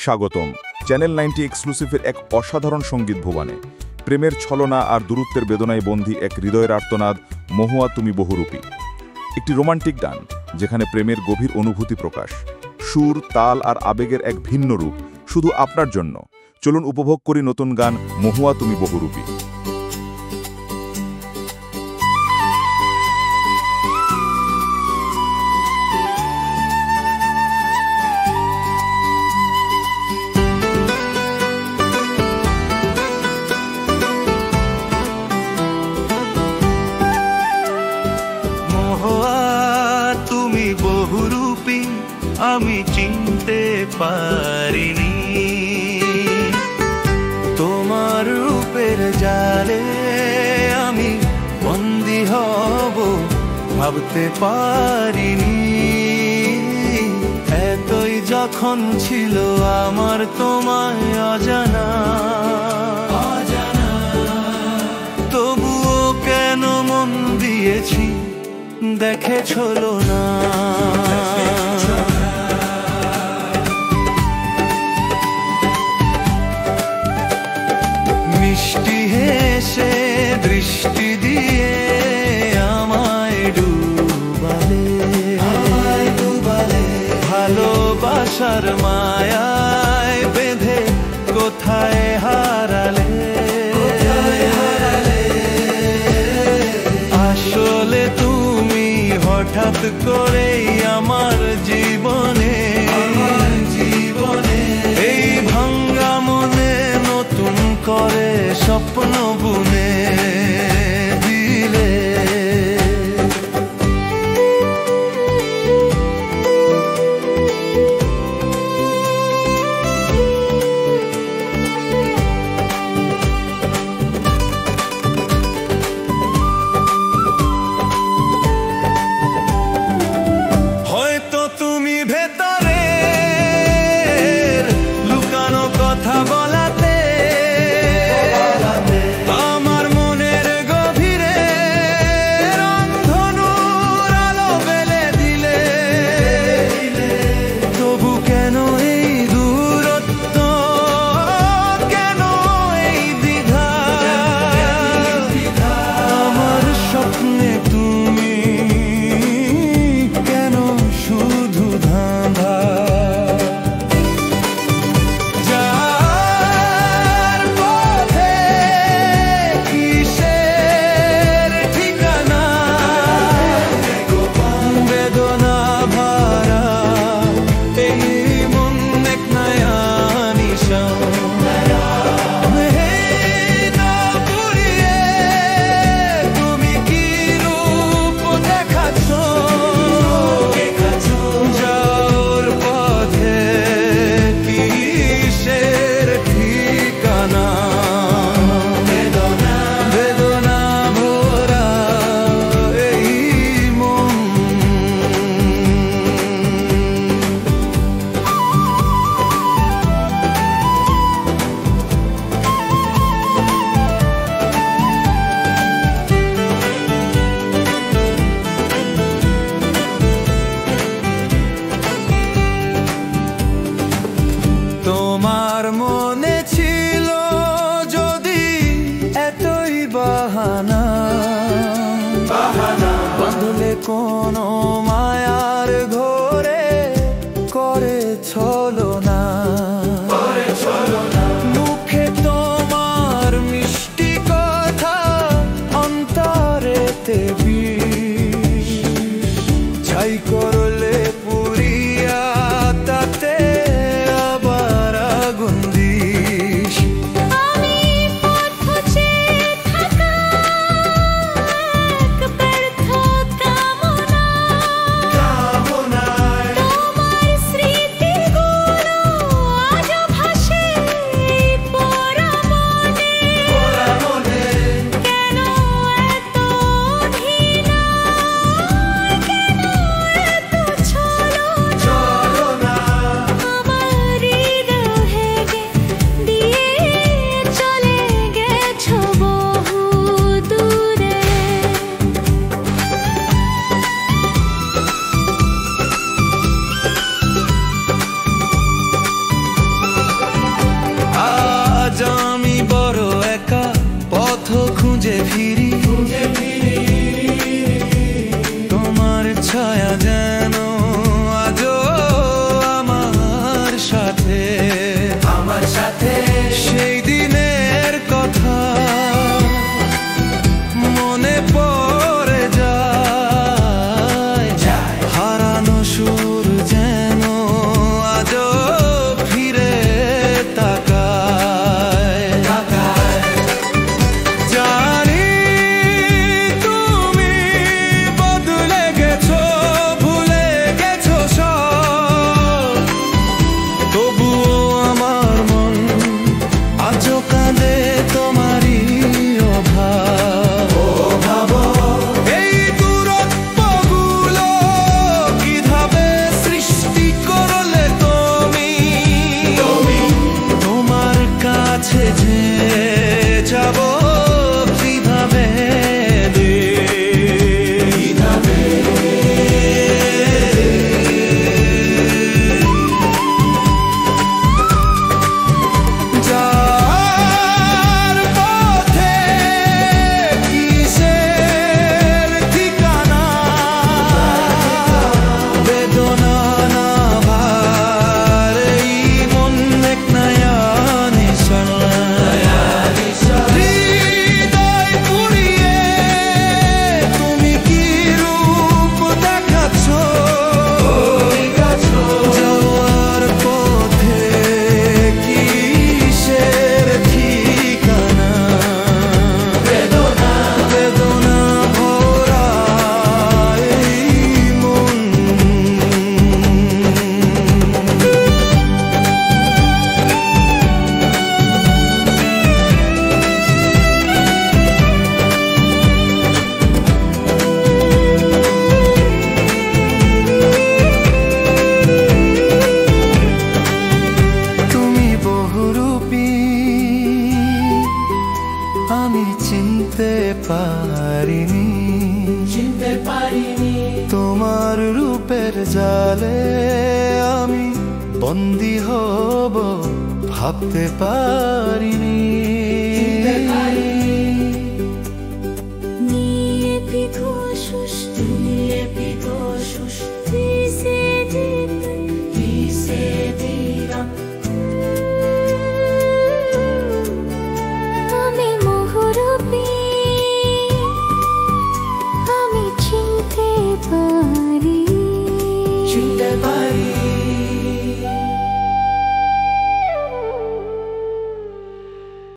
স্বাগতম চ্যানেল 90 এক্সক্লুসিভের এক অসাধারণ সঙ্গীত ভুবনে। প্রেমের ছলনা আর দূরত্বের বেদনায় বন্দী এক হৃদয়ের আর্তনাদ, মহুয়া তুমি বহুরূপী। একটি রোমান্টিক গান যেখানে প্রেমের গভীর অনুভূতি প্রকাশ, সুর, তাল আর আবেগের এক ভিন্ন রূপ, শুধু আপনার জন্য। চলুন উপভোগ করি নতুন গান মহুয়া তুমি বহুরূপী। বহুরূপী আমি চিনতে পারিনি, তোমার রূপের জালে আমি বন্দী হব ভাবতে পারিনি। এতই যখন ছিল আমার তোমায় অজানা, তবুও কেন মন দিয়েছি দেখেছলো না। মিষ্টি হেসে দৃষ্টি দিয়ে আমায় ডুবালে, ভালোবাসার মায়ায় বেঁধে কোথায় হারালে। আসলে তুমি হঠাৎ করেই আমার জীবনে এই ভাঙ্গা মনে নতুন করে স্বপ্ন বুনে দিলে। তোমার মনে ছিল যদি এতই বাহানা, বাঁধলে কোনো মায়ার ঘরে করে ছলনা। মুখে তোমার মিষ্টি কথা, অন্তরেতে বিষ, ছাই করলে পুরিয়া তাতে পারিনি, তোমার রূপের জালে আমি বন্দী হব ভাবতে পারিনি।